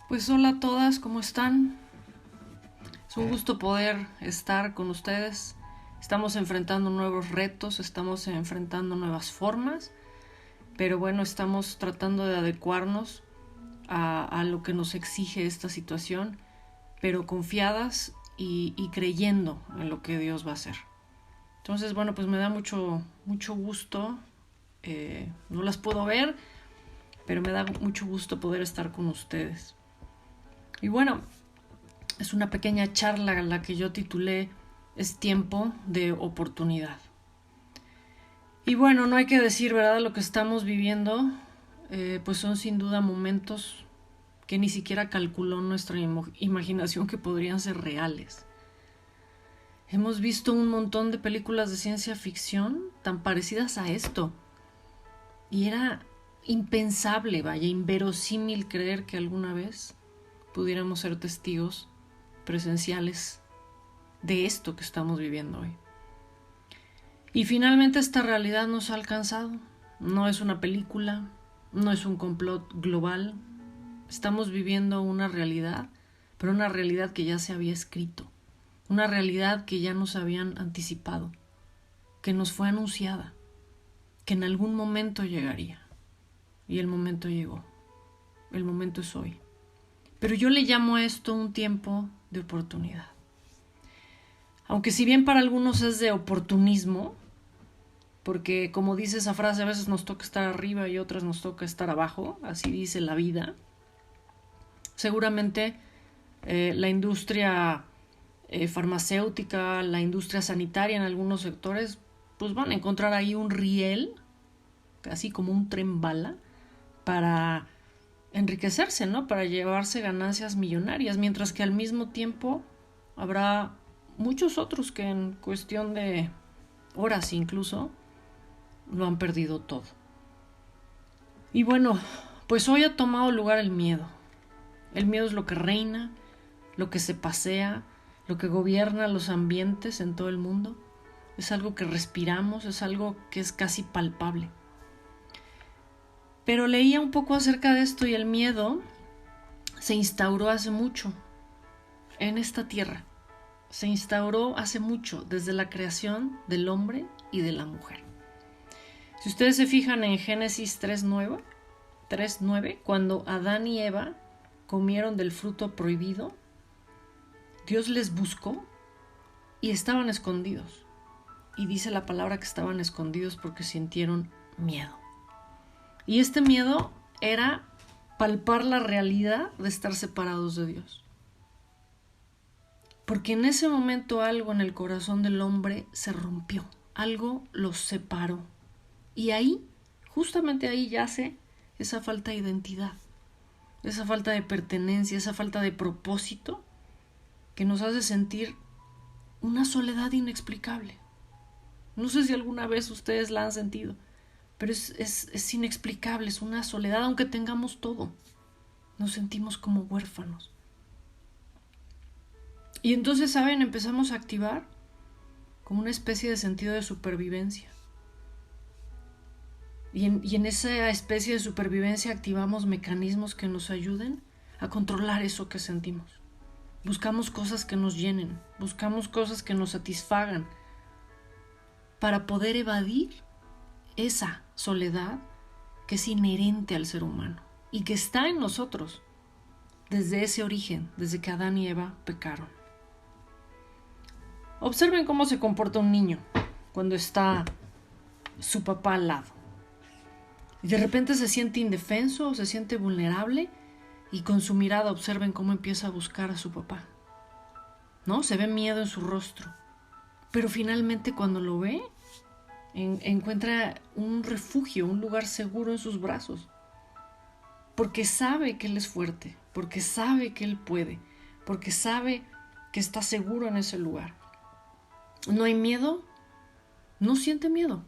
Pues hola a todas, ¿cómo están? Es un gusto poder estar con ustedes. Estamos enfrentando nuevos retos, estamos enfrentando nuevas formas, pero bueno, estamos tratando de adecuarnos a lo que nos exige esta situación, pero confiadas y creyendo en lo que Dios va a hacer. Entonces, bueno, pues me da mucho gusto. No las puedo ver, pero me da mucho gusto poder estar con ustedes. Y bueno, es una pequeña charla la que yo titulé Es tiempo de oportunidad. Y bueno, no hay que decir, ¿verdad? Lo que estamos viviendo, pues son sin duda momentos que ni siquiera calculó nuestra imaginación que podrían ser reales. Hemos visto un montón de películas de ciencia ficción tan parecidas a esto. Y era impensable, vaya, inverosímil creer que alguna vez pudiéramos ser testigos presenciales de esto que estamos viviendo hoy. Y finalmente esta realidad nos ha alcanzado. No es una película, no es un complot global. Estamos viviendo una realidad, pero una realidad que ya se había escrito. Una realidad que ya nos habían anticipado, que nos fue anunciada, que en algún momento llegaría. Y el momento llegó. El momento es hoy. Pero yo le llamo a esto un tiempo de oportunidad. Aunque si bien para algunos es de oportunismo, porque como dice esa frase, a veces nos toca estar arriba y otras nos toca estar abajo, así dice la vida. Seguramente la industria farmacéutica, la industria sanitaria en algunos sectores, pues van a encontrar ahí un riel, así como un tren bala, para enriquecerse, ¿no? Para llevarse ganancias millonarias, mientras que al mismo tiempo habrá muchos otros que en cuestión de horas incluso lo han perdido todo. Y bueno, pues hoy ha tomado lugar el miedo. El miedo es lo que reina, lo que se pasea, lo que gobierna los ambientes en todo el mundo. Es algo que respiramos, es algo que es casi palpable. Pero leía un poco acerca de esto y el miedo se instauró hace mucho en esta tierra. Se instauró hace mucho, desde la creación del hombre y de la mujer. Si ustedes se fijan en Génesis 3:9, cuando Adán y Eva comieron del fruto prohibido, Dios les buscó y estaban escondidos. Y dice la palabra que estaban escondidos porque sintieron miedo. Y este miedo era palpar la realidad de estar separados de Dios. Porque en ese momento algo en el corazón del hombre se rompió, algo los separó. Y ahí, justamente ahí yace esa falta de identidad, esa falta de pertenencia, esa falta de propósito que nos hace sentir una soledad inexplicable. No sé si alguna vez ustedes la han sentido, pero es inexplicable, es una soledad, aunque tengamos todo. Nos sentimos como huérfanos. Y entonces, ¿saben? Empezamos a activar como una especie de sentido de supervivencia. Y en esa especie de supervivencia activamos mecanismos que nos ayuden a controlar eso que sentimos. Buscamos cosas que nos llenen, buscamos cosas que nos satisfagan para poder evadir esa soledad que es inherente al ser humano y que está en nosotros desde ese origen, desde que Adán y Eva pecaron. Observen cómo se comporta un niño cuando está su papá al lado. Y de repente se siente indefenso, se siente vulnerable y con su mirada observen cómo empieza a buscar a su papá. ¿No? Se ve miedo en su rostro. Pero finalmente cuando lo ve, encuentra un refugio, un lugar seguro en sus brazos. Porque sabe que él es fuerte, porque sabe que él puede, porque sabe que está seguro en ese lugar. No hay miedo, no siente miedo,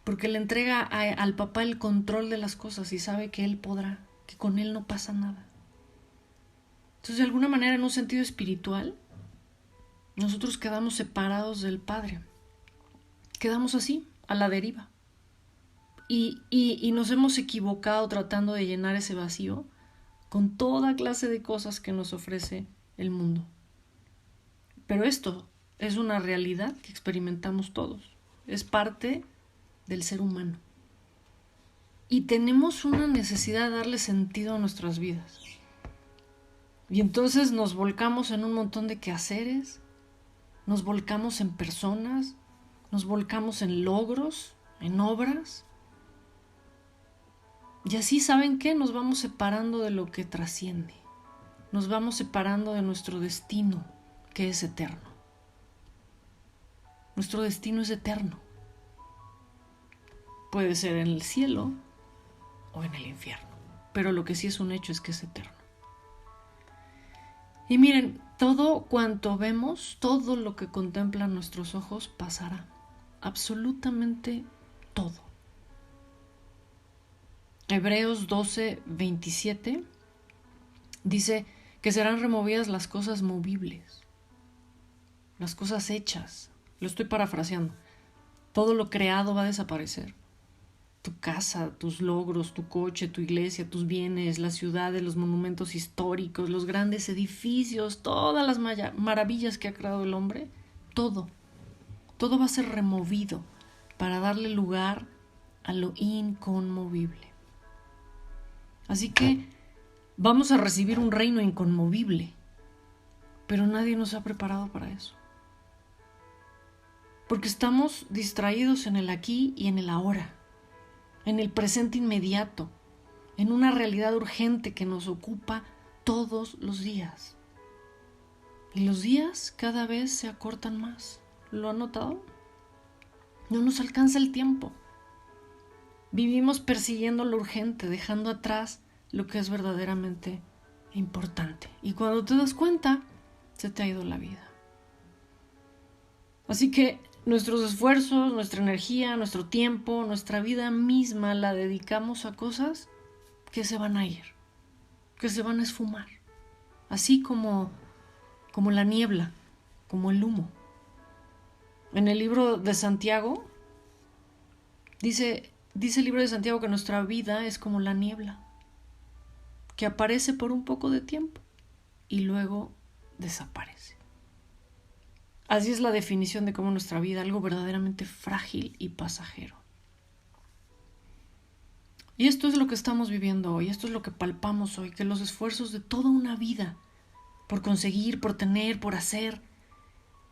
porque le entrega al papá el control de las cosas y sabe que él podrá, que con él no pasa nada. Entonces, de alguna manera, en un sentido espiritual, nosotros quedamos separados del Padre. Quedamos así, a la deriva. Y nos hemos equivocado tratando de llenar ese vacío con toda clase de cosas que nos ofrece el mundo. Pero esto es una realidad que experimentamos todos. Es parte del ser humano. Y tenemos una necesidad de darle sentido a nuestras vidas. Y entonces nos volcamos en un montón de quehaceres, nos volcamos en personas, nos volcamos en logros, en obras. Y así, ¿saben qué? Nos vamos separando de lo que trasciende. Nos vamos separando de nuestro destino, que es eterno. Nuestro destino es eterno. Puede ser en el cielo o en el infierno. Pero lo que sí es un hecho es que es eterno. Y miren, todo cuanto vemos, todo lo que contemplan nuestros ojos pasará. Absolutamente todo. Hebreos 12:27 dice que serán removidas las cosas movibles, las cosas hechas. Lo estoy parafraseando. Todo lo creado va a desaparecer. Tu casa, tus logros, tu coche, tu iglesia, tus bienes, las ciudades, los monumentos históricos, los grandes edificios, todas las maravillas que ha creado el hombre, todo va a ser removido para darle lugar a lo inconmovible. Así que vamos a recibir un reino inconmovible, pero nadie nos ha preparado para eso. Porque estamos distraídos en el aquí y en el ahora, en el presente inmediato, en una realidad urgente que nos ocupa todos los días. Y los días cada vez se acortan más. ¿Lo han notado? No nos alcanza el tiempo. Vivimos persiguiendo lo urgente, dejando atrás lo que es verdaderamente importante. Y cuando te das cuenta, se te ha ido la vida. Así que nuestros esfuerzos, nuestra energía, nuestro tiempo, nuestra vida misma la dedicamos a cosas que se van a ir, que se van a esfumar. Así como la niebla, como el humo. En el libro de Santiago, dice el libro de Santiago que nuestra vida es como la niebla, que aparece por un poco de tiempo y luego desaparece. Así es la definición de cómo nuestra vida, algo verdaderamente frágil y pasajero. Y esto es lo que estamos viviendo hoy, esto es lo que palpamos hoy, que los esfuerzos de toda una vida por conseguir, por tener, por hacer,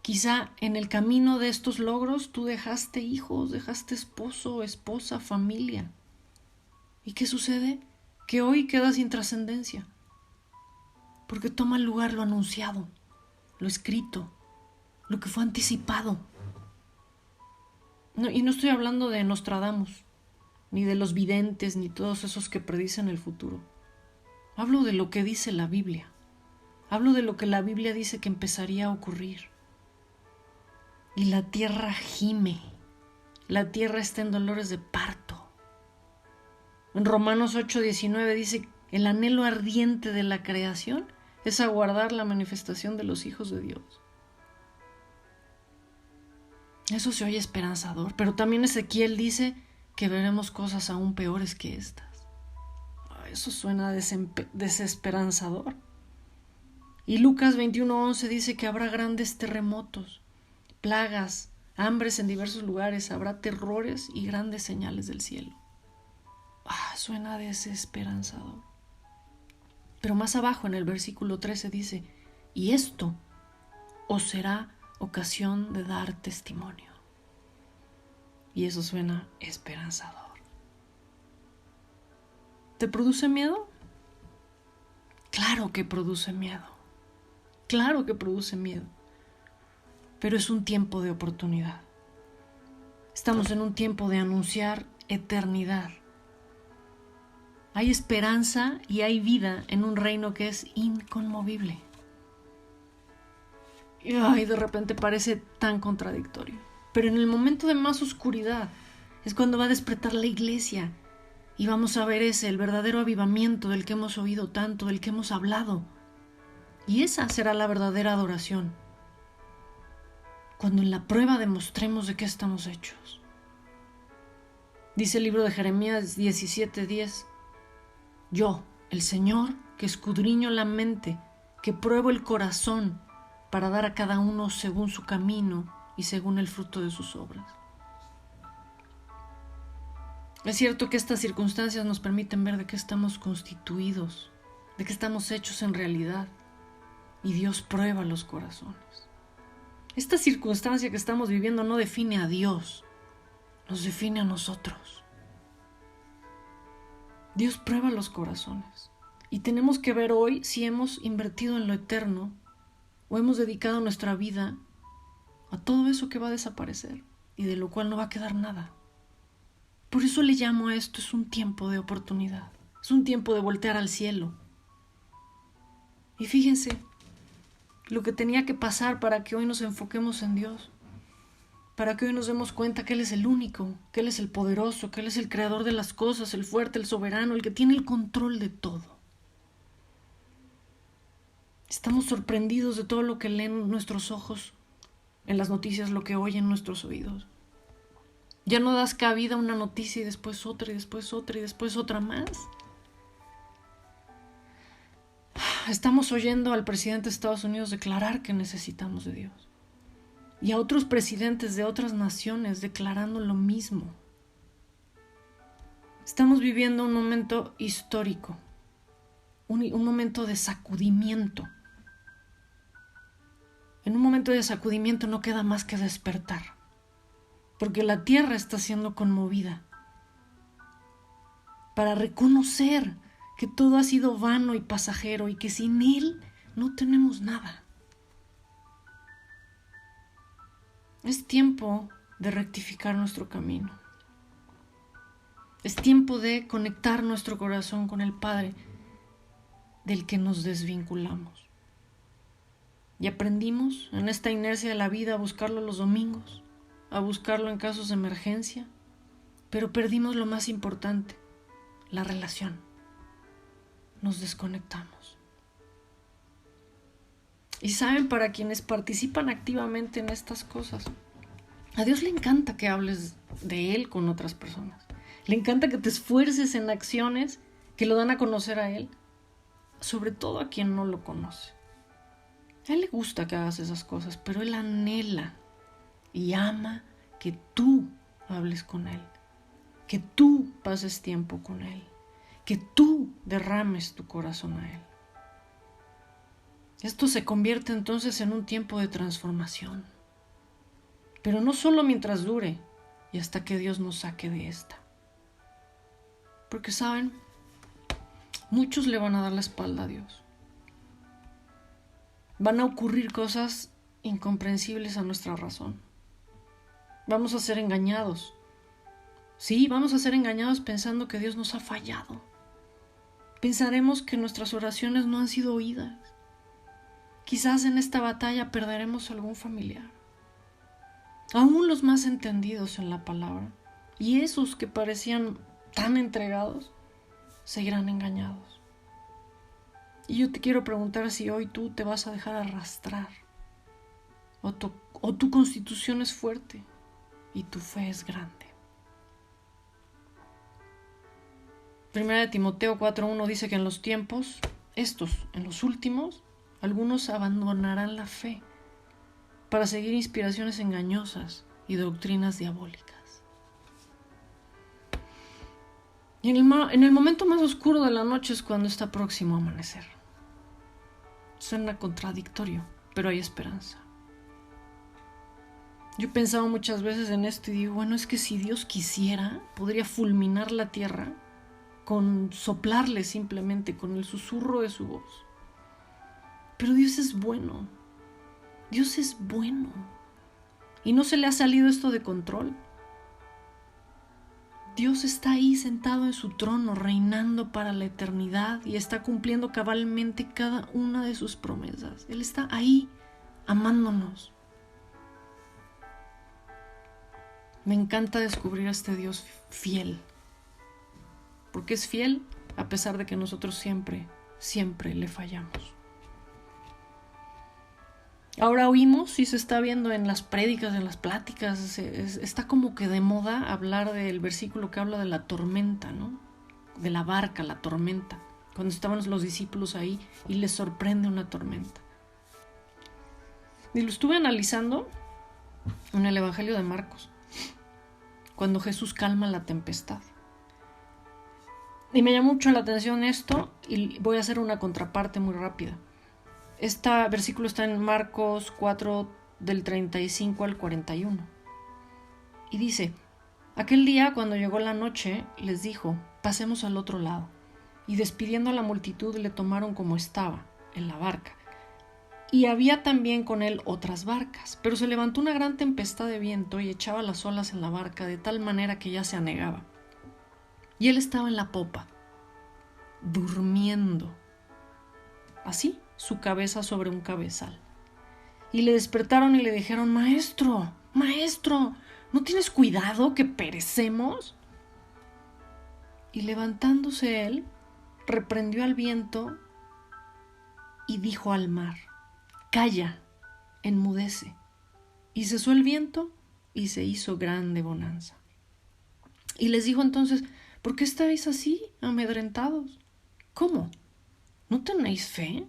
quizá en el camino de estos logros tú dejaste hijos, dejaste esposo, esposa, familia. ¿Y qué sucede? Que hoy queda sin trascendencia, porque toma lugar lo anunciado, lo escrito, lo que fue anticipado. No, y no estoy hablando de Nostradamus, ni de los videntes, ni todos esos que predicen el futuro. Hablo de lo que dice la Biblia. Hablo de lo que la Biblia dice que empezaría a ocurrir. Y la tierra gime. La tierra está en dolores de parto. En Romanos 8:19 dice, el anhelo ardiente de la creación es aguardar la manifestación de los hijos de Dios. Eso se oye esperanzador, pero también Ezequiel dice que veremos cosas aún peores que estas. Eso suena desesperanzador. Y Lucas 21:11 dice que habrá grandes terremotos, plagas, hambres en diversos lugares, habrá terrores y grandes señales del cielo. Suena desesperanzador. Pero más abajo en el versículo 13 dice, y esto os será ocasión de dar testimonio. Y eso suena esperanzador. ¿Te produce miedo? Claro que produce miedo. Claro que produce miedo. Pero es un tiempo de oportunidad. Estamos en un tiempo de anunciar eternidad. Hay esperanza y hay vida en un reino que es inconmovible. Y de repente parece tan contradictorio. Pero en el momento de más oscuridad es cuando va a despertar la iglesia y vamos a ver el verdadero avivamiento del que hemos oído tanto, del que hemos hablado. Y esa será la verdadera adoración. Cuando en la prueba demostremos de qué estamos hechos. Dice el libro de Jeremías 17:10, yo, el Señor, que escudriño la mente, que pruebo el corazón para dar a cada uno según su camino y según el fruto de sus obras. Es cierto que estas circunstancias nos permiten ver de qué estamos constituidos, de qué estamos hechos en realidad, y Dios prueba los corazones. Esta circunstancia que estamos viviendo no define a Dios, nos define a nosotros. Dios prueba los corazones y tenemos que ver hoy si hemos invertido en lo eterno o hemos dedicado nuestra vida a todo eso que va a desaparecer y de lo cual no va a quedar nada. Por eso le llamo a esto, es un tiempo de oportunidad, es un tiempo de voltear al cielo. Y fíjense lo que tenía que pasar para que hoy nos enfoquemos en Dios, para que hoy nos demos cuenta que Él es el único, que Él es el poderoso, que Él es el creador de las cosas, el fuerte, el soberano, el que tiene el control de todo. Estamos sorprendidos de todo lo que leen nuestros ojos, en las noticias, lo que oyen nuestros oídos. Ya no das cabida a una noticia y después otra y después otra y después otra más. Estamos oyendo al presidente de Estados Unidos declarar que necesitamos de Dios. Y a otros presidentes de otras naciones declarando lo mismo. Estamos viviendo un momento histórico, un momento de sacudimiento. En un momento de sacudimiento no queda más que despertar, porque la tierra está siendo conmovida para reconocer que todo ha sido vano y pasajero y que sin Él no tenemos nada. Es tiempo de rectificar nuestro camino. Es tiempo de conectar nuestro corazón con el Padre del que nos desvinculamos. Y aprendimos en esta inercia de la vida a buscarlo los domingos, a buscarlo en casos de emergencia, pero perdimos lo más importante, la relación. Nos desconectamos. Y saben, para quienes participan activamente en estas cosas, a Dios le encanta que hables de Él con otras personas. Le encanta que te esfuerces en acciones que lo dan a conocer a Él, sobre todo a quien no lo conoce. A Él le gusta que hagas esas cosas, pero Él anhela y ama que tú hables con Él, que tú pases tiempo con Él, que tú derrames tu corazón a Él. Esto se convierte entonces en un tiempo de transformación, pero no solo mientras dure y hasta que Dios nos saque de esta. Porque saben, muchos le van a dar la espalda a Dios. Van a ocurrir cosas incomprensibles a nuestra razón. Vamos a ser engañados. Sí, vamos a ser engañados pensando que Dios nos ha fallado. Pensaremos que nuestras oraciones no han sido oídas. Quizás en esta batalla perderemos algún familiar. Aún los más entendidos en la palabra y esos que parecían tan entregados seguirán engañados. Y yo te quiero preguntar si hoy tú te vas a dejar arrastrar o tu constitución es fuerte y tu fe es grande. Primera de Timoteo 4:1 dice que en los tiempos, en los últimos, algunos abandonarán la fe para seguir inspiraciones engañosas y doctrinas diabólicas. Y en el momento más oscuro de la noche es cuando está próximo a amanecer. Suena contradictorio, pero hay esperanza. Yo he pensado muchas veces en esto y digo, bueno, es que si Dios quisiera, podría fulminar la tierra con soplarle simplemente, con el susurro de su voz. Pero Dios es bueno. Dios es bueno. Y no se le ha salido esto de control. Dios está ahí sentado en su trono, reinando para la eternidad y está cumpliendo cabalmente cada una de sus promesas. Él está ahí, amándonos. Me encanta descubrir a este Dios fiel, porque es fiel a pesar de que nosotros siempre le fallamos. Ahora oímos y se está viendo en las prédicas, en las pláticas, está como que de moda hablar del versículo que habla de la tormenta, ¿no? De la barca, la tormenta, cuando estaban los discípulos ahí y les sorprende una tormenta. Y lo estuve analizando en el Evangelio de Marcos, cuando Jesús calma la tempestad. Y me llamó mucho la atención esto y voy a hacer una contraparte muy rápida. Este versículo está en Marcos 4 del 35 al 41. Y dice: aquel día, cuando llegó la noche, les dijo: pasemos al otro lado. Y despidiendo a la multitud, le tomaron como estaba, en la barca. Y había también con él otras barcas, pero se levantó una gran tempestad de viento y echaba las olas en la barca de tal manera que ya se anegaba. Y él estaba en la popa, durmiendo, así, su cabeza sobre un cabezal. Y le despertaron y le dijeron: Maestro, maestro, ¿no tienes cuidado que perecemos? Y levantándose él, reprendió al viento y dijo al mar: calla, enmudece. Y cesó el viento y se hizo grande bonanza. Y les dijo entonces: ¿por qué estáis así, amedrentados? ¿Cómo? ¿No tenéis fe?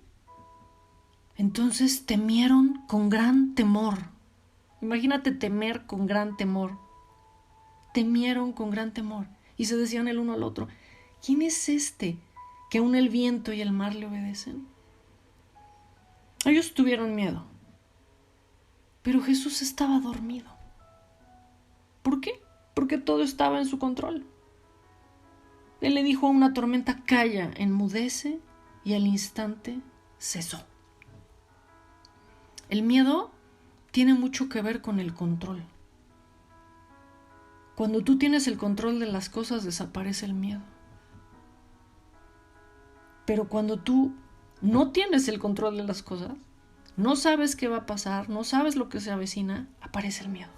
Entonces temieron con gran temor. Imagínate temer con gran temor. Temieron con gran temor y se decían el uno al otro: ¿quién es este que aun el viento y el mar le obedecen? Ellos tuvieron miedo, pero Jesús estaba dormido. ¿Por qué? Porque todo estaba en su control. Él le dijo a una tormenta: calla, enmudece, y al instante cesó. El miedo tiene mucho que ver con el control. Cuando tú tienes el control de las cosas, desaparece el miedo. Pero cuando tú no tienes el control de las cosas, no sabes qué va a pasar, no sabes lo que se avecina, aparece el miedo.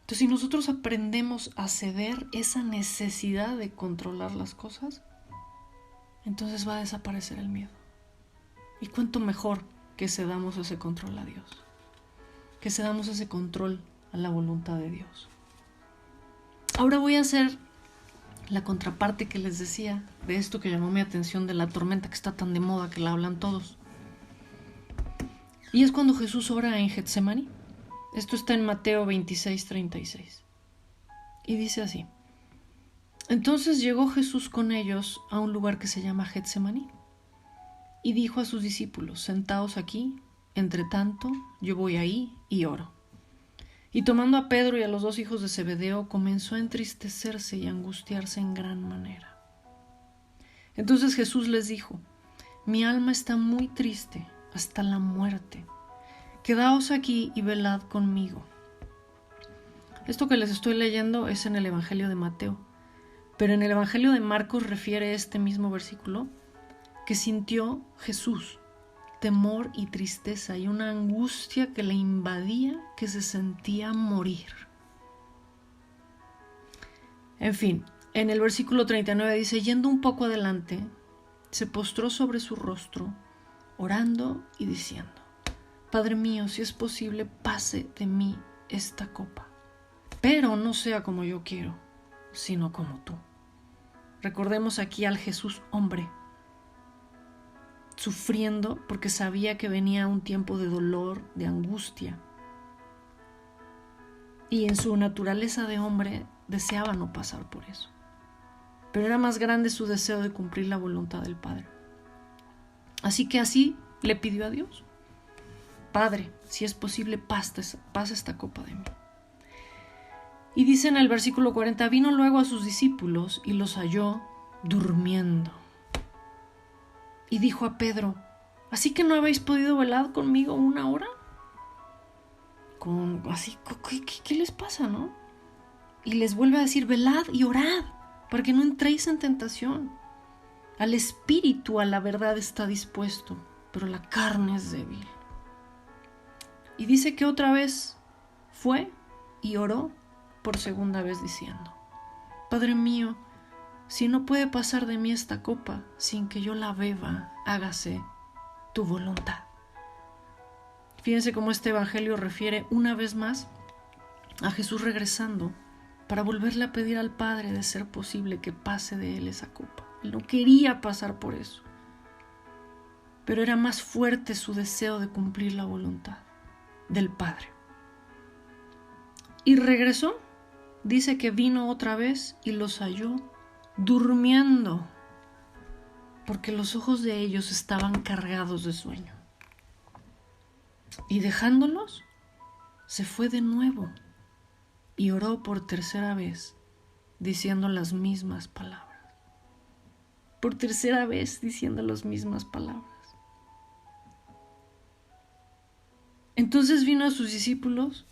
Entonces, si nosotros aprendemos a ceder esa necesidad de controlar las cosas, entonces va a desaparecer el miedo. Y cuánto mejor que cedamos ese control a Dios, que cedamos ese control a la voluntad de Dios. Ahora voy a hacer la contraparte que les decía de esto que llamó mi atención de la tormenta que está tan de moda que la hablan todos. Y es cuando Jesús ora en Getsemaní. Esto está en Mateo 26:36. Y dice así: entonces llegó Jesús con ellos a un lugar que se llama Getsemaní. Y dijo a sus discípulos: sentaos aquí, entre tanto yo voy ahí y oro. Y tomando a Pedro y a los dos hijos de Zebedeo, comenzó a entristecerse y a angustiarse en gran manera. Entonces Jesús les dijo: mi alma está muy triste hasta la muerte. Quedaos aquí y velad conmigo. Esto que les estoy leyendo es en el Evangelio de Mateo, pero en el Evangelio de Marcos refiere este mismo versículo que sintió Jesús temor y tristeza y una angustia que le invadía, que se sentía morir. En fin, en el versículo 39 dice: yendo un poco adelante, se postró sobre su rostro, orando y diciendo: Padre mío, si es posible, pase de mí esta copa, pero no sea como yo quiero, sino como tú. Recordemos aquí al Jesús hombre, sufriendo porque sabía que venía un tiempo de dolor, de angustia. Y en su naturaleza de hombre deseaba no pasar por eso. Pero era más grande su deseo de cumplir la voluntad del Padre. Así que así le pidió a Dios: Padre, si es posible, pasa esta copa de mí. Y dice en el versículo 40: vino luego a sus discípulos y los halló durmiendo. Y dijo a Pedro: ¿así que no habéis podido velar conmigo 1 hora? ¿Qué les pasa, no? Y les vuelve a decir: velad y orad, para que no entréis en tentación. Al espíritu, a la verdad está dispuesto, pero la carne es débil. Y dice que otra vez fue y oró por segunda vez diciendo: Padre mío, si no puede pasar de mí esta copa sin que yo la beba, hágase tu voluntad. Fíjense cómo este evangelio refiere una vez más a Jesús regresando para volverle a pedir al Padre de ser posible que pase de él esa copa. Él no quería pasar por eso. Pero era más fuerte su deseo de cumplir la voluntad del Padre. Y regresó. Dice que vino otra vez y los halló durmiendo, porque los ojos de ellos estaban cargados de sueño. Y dejándolos, se fue de nuevo y oró por tercera vez, diciendo las mismas palabras. Por tercera vez diciendo las mismas palabras. Entonces vino a sus discípulos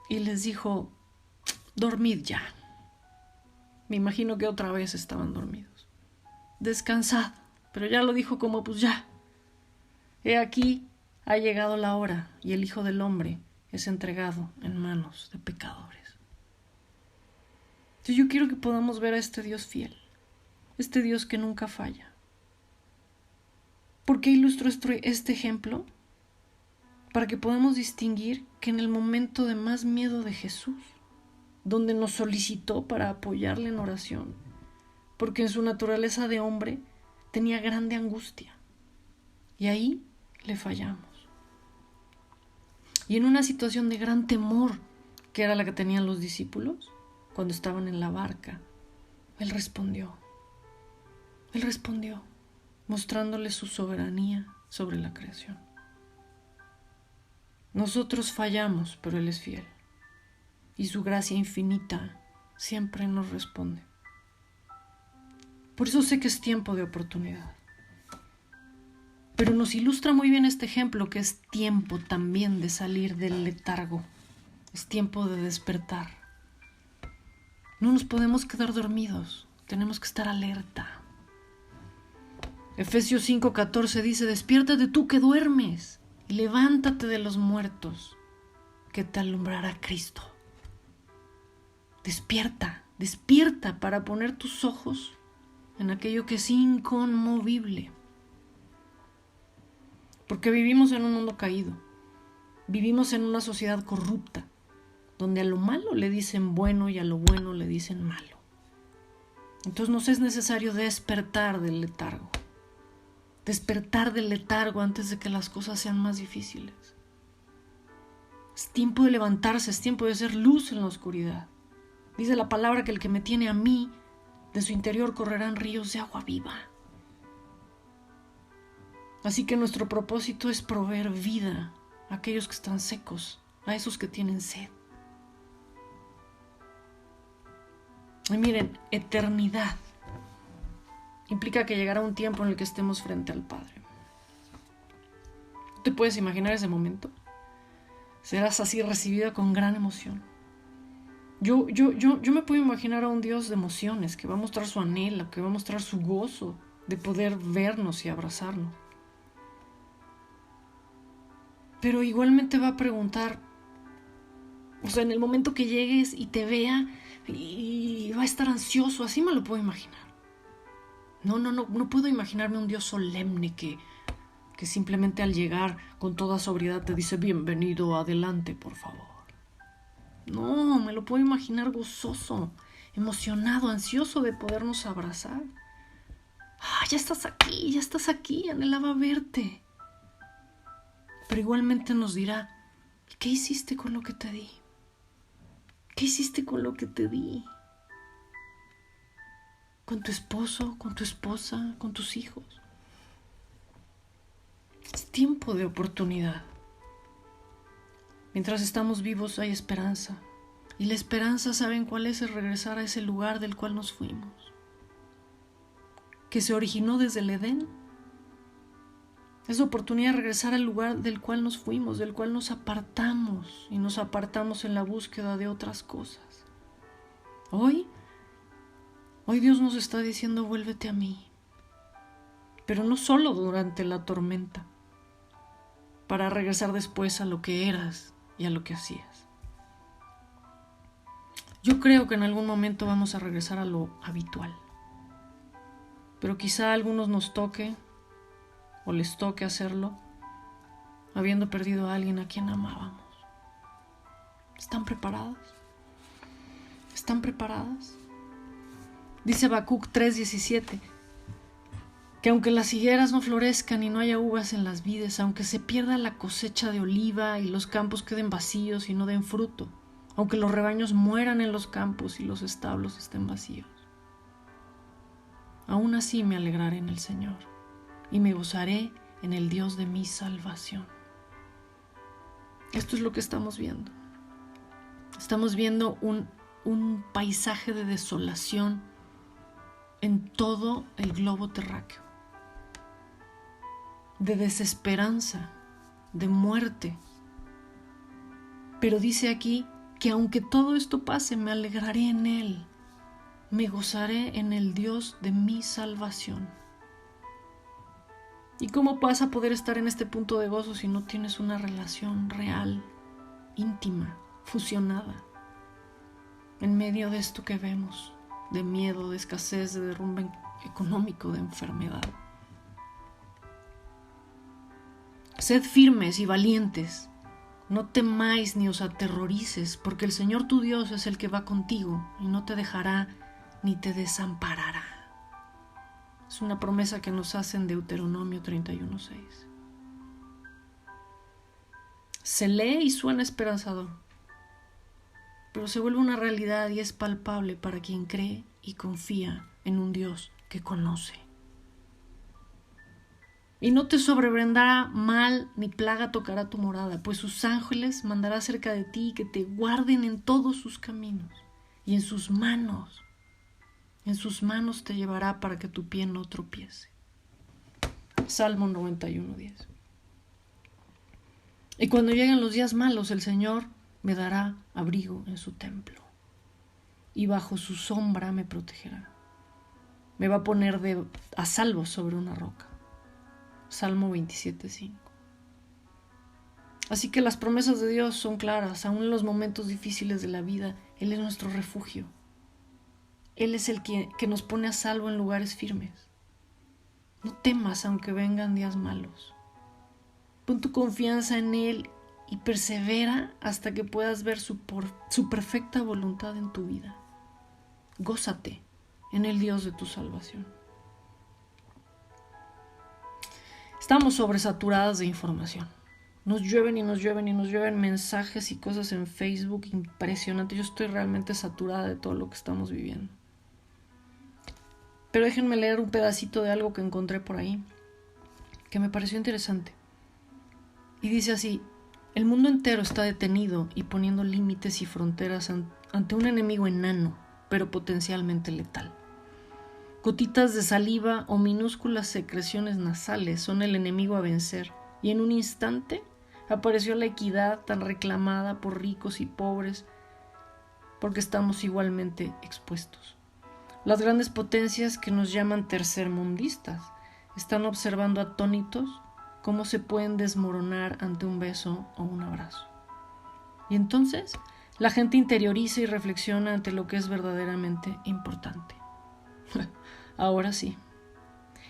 y les dijo: dormid ya. Me imagino que otra vez estaban dormidos. Descansad. Pero ya lo dijo como pues ya. He aquí, ha llegado la hora y el Hijo del Hombre es entregado en manos de pecadores. Entonces yo quiero que podamos ver a este Dios fiel, este Dios que nunca falla. ¿Por qué ilustro este ejemplo? Para que podamos distinguir que en el momento de más miedo de Jesús, donde nos solicitó para apoyarle en oración, porque en su naturaleza de hombre tenía grande angustia, y ahí le fallamos. Y en una situación de gran temor, que era la que tenían los discípulos, cuando estaban en la barca, Él respondió, mostrándole su soberanía sobre la creación. Nosotros fallamos, pero Él es fiel, y su gracia infinita siempre nos responde. Por eso sé que es tiempo de oportunidad. Pero nos ilustra muy bien este ejemplo, que es tiempo también de salir del letargo. Es tiempo de despertar. No nos podemos quedar dormidos, tenemos que estar alerta. Efesios 5:14 dice: despiértate tú que duermes y levántate de los muertos, que te alumbrará Cristo. Despierta, despierta para poner tus ojos en aquello que es inconmovible. Porque vivimos en un mundo caído, vivimos en una sociedad corrupta, donde a lo malo le dicen bueno y a lo bueno le dicen malo. Entonces nos es necesario despertar del letargo antes de que las cosas sean más difíciles. Es tiempo de levantarse, es tiempo de ser luz en la oscuridad. Dice la palabra que el que me tiene a mí, de su interior correrán ríos de agua viva. Así que nuestro propósito es proveer vida a aquellos que están secos, a esos que tienen sed. Y miren, eternidad implica que llegará un tiempo en el que estemos frente al Padre. ¿Te puedes imaginar ese momento? Serás así recibida con gran emoción. Yo me puedo imaginar a un Dios de emociones que va a mostrar su anhelo, que va a mostrar su gozo de poder vernos y abrazarnos. Pero igualmente va a preguntar, o sea, en el momento que llegues y te vea, y va a estar ansioso, así me lo puedo imaginar. No puedo imaginarme un Dios solemne que simplemente al llegar con toda sobriedad te dice: bienvenido, adelante, por favor. No, me lo puedo imaginar gozoso, emocionado, ansioso de podernos abrazar. Ya estás aquí, anhelaba verte. Pero igualmente nos dirá: ¿qué hiciste con lo que te di? ¿Qué hiciste con lo que te di? Con tu esposo, con tu esposa, con tus hijos. Es tiempo de oportunidad. Mientras estamos vivos hay esperanza. Y la esperanza, ¿saben cuál es? Es regresar a ese lugar del cual nos fuimos. Que se originó desde el Edén. Es oportunidad de regresar al lugar del cual nos fuimos, del cual nos apartamos. Y nos apartamos en la búsqueda de otras cosas. Hoy Dios nos está diciendo: vuélvete a mí. Pero no solo durante la tormenta, para regresar después a lo que eras y a lo que hacías. Yo creo que en algún momento vamos a regresar a lo habitual. Pero quizá a algunos nos toque o les toque hacerlo habiendo perdido a alguien a quien amábamos. ¿Están preparadas? ¿Están preparadas? Dice Habacuc 3:17: Que aunque las higueras no florezcan y no haya uvas en las vides, aunque se pierda la cosecha de oliva y los campos queden vacíos y no den fruto, aunque los rebaños mueran en los campos y los establos estén vacíos, aún así me alegraré en el Señor y me gozaré en el Dios de mi salvación. Esto es lo que estamos viendo. Estamos viendo un paisaje de desolación en todo el globo terráqueo, de desesperanza, de muerte. Pero dice aquí que aunque todo esto pase, me alegraré en Él, me gozaré en el Dios de mi salvación. ¿Y cómo vas a poder estar en este punto de gozo si no tienes una relación real, íntima, fusionada, en medio de esto que vemos, de miedo, de escasez, de derrumbe económico, de enfermedad? Sed firmes y valientes, no temáis ni os aterrorices, porque el Señor tu Dios es el que va contigo y no te dejará ni te desamparará. Es una promesa que nos hace en Deuteronomio 31:6. Se lee y suena esperanzador, pero se vuelve una realidad y es palpable para quien cree y confía en un Dios que conoce. Y no te sobrevendrá mal ni plaga tocará tu morada, pues sus ángeles mandará cerca de ti que te guarden en todos sus caminos, y en sus manos te llevará para que tu pie no tropiece. Salmo 91:10. Y cuando lleguen los días malos, el Señor me dará abrigo en su templo, y bajo su sombra me protegerá. Me va a poner a salvo sobre una roca. Salmo 27:5. Así que las promesas de Dios son claras, aún en los momentos difíciles de la vida. Él es nuestro refugio. Él es el que nos pone a salvo en lugares firmes. No temas aunque vengan días malos. Pon tu confianza en Él y persevera hasta que puedas ver su perfecta voluntad en tu vida. Gózate en el Dios de tu salvación. Estamos sobresaturadas de información. Nos llueven y nos llueven y nos llueven mensajes y cosas en Facebook impresionantes. Yo estoy realmente saturada de todo lo que estamos viviendo. Pero déjenme leer un pedacito de algo que encontré por ahí, que me pareció interesante. Y dice así: el mundo entero está detenido y poniendo límites y fronteras ante un enemigo enano, pero potencialmente letal. Gotitas de saliva o minúsculas secreciones nasales son el enemigo a vencer, y en un instante apareció la equidad tan reclamada por ricos y pobres, porque estamos igualmente expuestos. Las grandes potencias que nos llaman tercermundistas están observando atónitos cómo se pueden desmoronar ante un beso o un abrazo. Y entonces la gente interioriza y reflexiona ante lo que es verdaderamente importante. Ahora sí.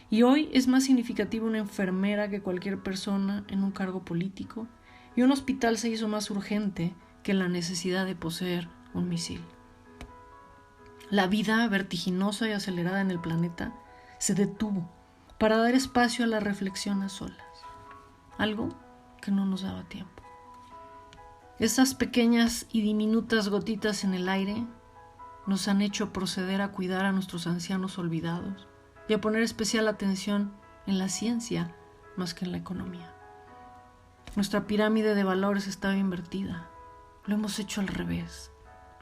Y hoy es más significativa una enfermera que cualquier persona en un cargo político, y un hospital se hizo más urgente que la necesidad de poseer un misil. La vida vertiginosa y acelerada en el planeta se detuvo para dar espacio a la reflexión a solas, algo que no nos daba tiempo. Esas pequeñas y diminutas gotitas en el aire nos han hecho proceder a cuidar a nuestros ancianos olvidados y a poner especial atención en la ciencia más que en la economía. Nuestra pirámide de valores estaba invertida. Lo hemos hecho al revés.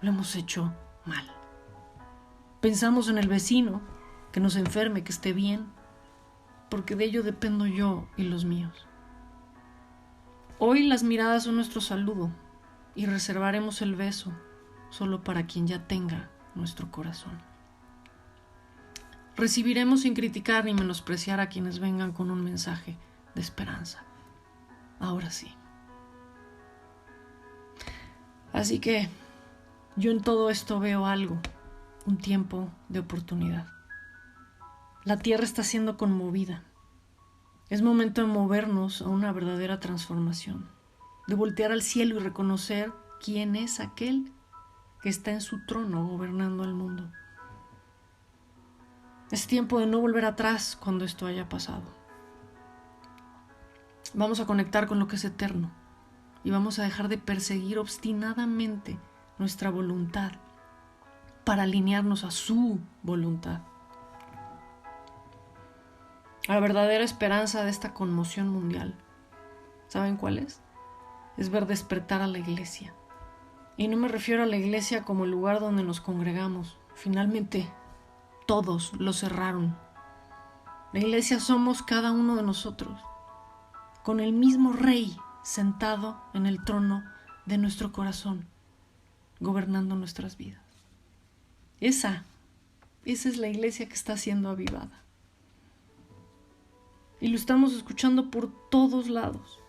Lo hemos hecho mal. Pensamos en el vecino, que no se enferme, que esté bien, porque de ello dependo yo y los míos. Hoy las miradas son nuestro saludo y reservaremos el beso solo para quien ya tenga nuestro corazón. Recibiremos sin criticar ni menospreciar a quienes vengan con un mensaje de esperanza. Ahora sí. Así que yo en todo esto veo algo, un tiempo de oportunidad. La tierra está siendo conmovida. Es momento de movernos a una verdadera transformación, de voltear al cielo y reconocer quién es aquel que está en su trono gobernando al mundo. Es tiempo de no volver atrás cuando esto haya pasado. Vamos a conectar con lo que es eterno y vamos a dejar de perseguir obstinadamente nuestra voluntad para alinearnos a su voluntad. La verdadera esperanza de esta conmoción mundial, ¿saben cuál es? Es ver despertar a la iglesia. Y no me refiero a la iglesia como el lugar donde nos congregamos. Finalmente, todos lo cerraron. La iglesia somos cada uno de nosotros, con el mismo Rey sentado en el trono de nuestro corazón, gobernando nuestras vidas. Esa es la iglesia que está siendo avivada. Y lo estamos escuchando por todos lados.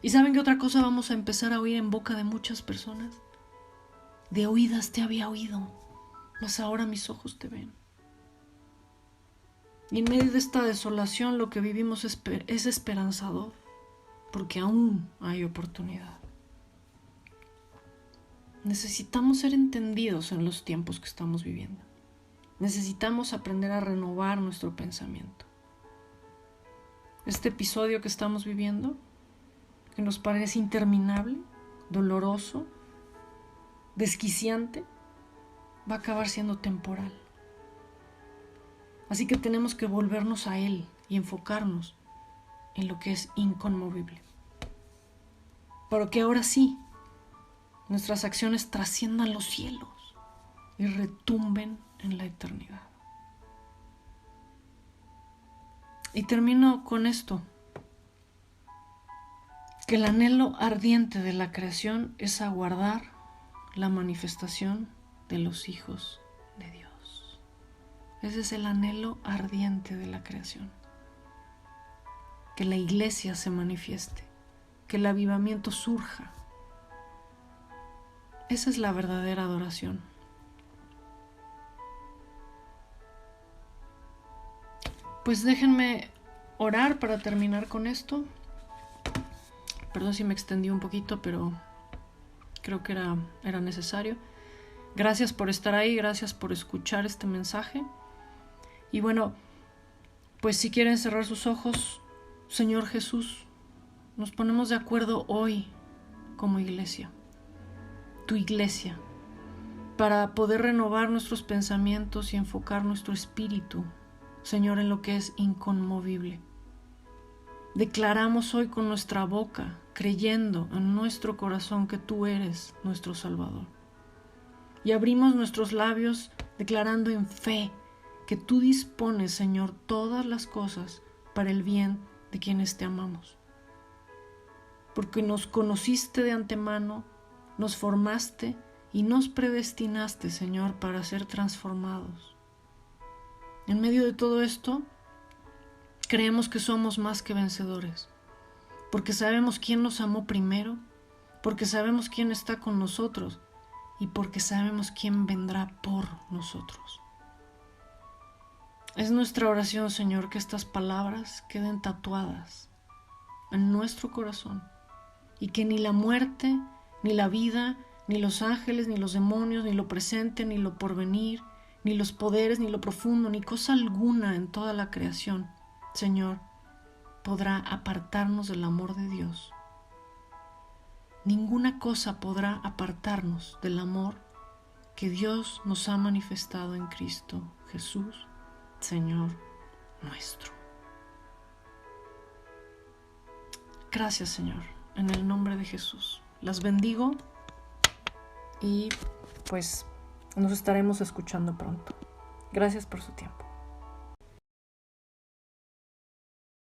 ¿Y saben qué otra cosa vamos a empezar a oír en boca de muchas personas? De oídas te había oído, mas ahora mis ojos te ven. Y en medio de esta desolación lo que vivimos es esperanzador, porque aún hay oportunidad. Necesitamos ser entendidos en los tiempos que estamos viviendo. Necesitamos aprender a renovar nuestro pensamiento. Este episodio que estamos viviendo, que nos parece interminable, doloroso, desquiciante, va a acabar siendo temporal. Así que tenemos que volvernos a Él y enfocarnos en lo que es inconmovible. Para que ahora sí, nuestras acciones trasciendan los cielos y retumben en la eternidad. Y termino con esto, que el anhelo ardiente de la creación es aguardar la manifestación de los hijos de Dios. Ese es el anhelo ardiente de la creación. Que la iglesia se manifieste, que el avivamiento surja. Esa es la verdadera adoración. Pues déjenme orar para terminar con esto. Perdón si me extendí un poquito, pero creo que era necesario. Gracias por estar ahí, gracias por escuchar este mensaje. Y bueno, pues si quieren cerrar sus ojos, Señor Jesús, nos ponemos de acuerdo hoy como iglesia, tu iglesia, para poder renovar nuestros pensamientos y enfocar nuestro espíritu, Señor, en lo que es inconmovible. Declaramos hoy con nuestra boca, creyendo en nuestro corazón que tú eres nuestro Salvador. Y abrimos nuestros labios declarando en fe que tú dispones, Señor, todas las cosas para el bien de quienes te amamos. Porque nos conociste de antemano, nos formaste y nos predestinaste, Señor, para ser transformados. En medio de todo esto, creemos que somos más que vencedores, porque sabemos quién nos amó primero, porque sabemos quién está con nosotros y porque sabemos quién vendrá por nosotros. Es nuestra oración, Señor, que estas palabras queden tatuadas en nuestro corazón y que ni la muerte, ni la vida, ni los ángeles, ni los demonios, ni lo presente, ni lo porvenir, ni los poderes, ni lo profundo, ni cosa alguna en toda la creación, Señor, podrá apartarnos del amor de Dios. Ninguna cosa podrá apartarnos del amor que Dios nos ha manifestado en Cristo Jesús, Señor nuestro. Gracias, Señor, en el nombre de Jesús. Las bendigo y pues nos estaremos escuchando pronto. Gracias por su tiempo.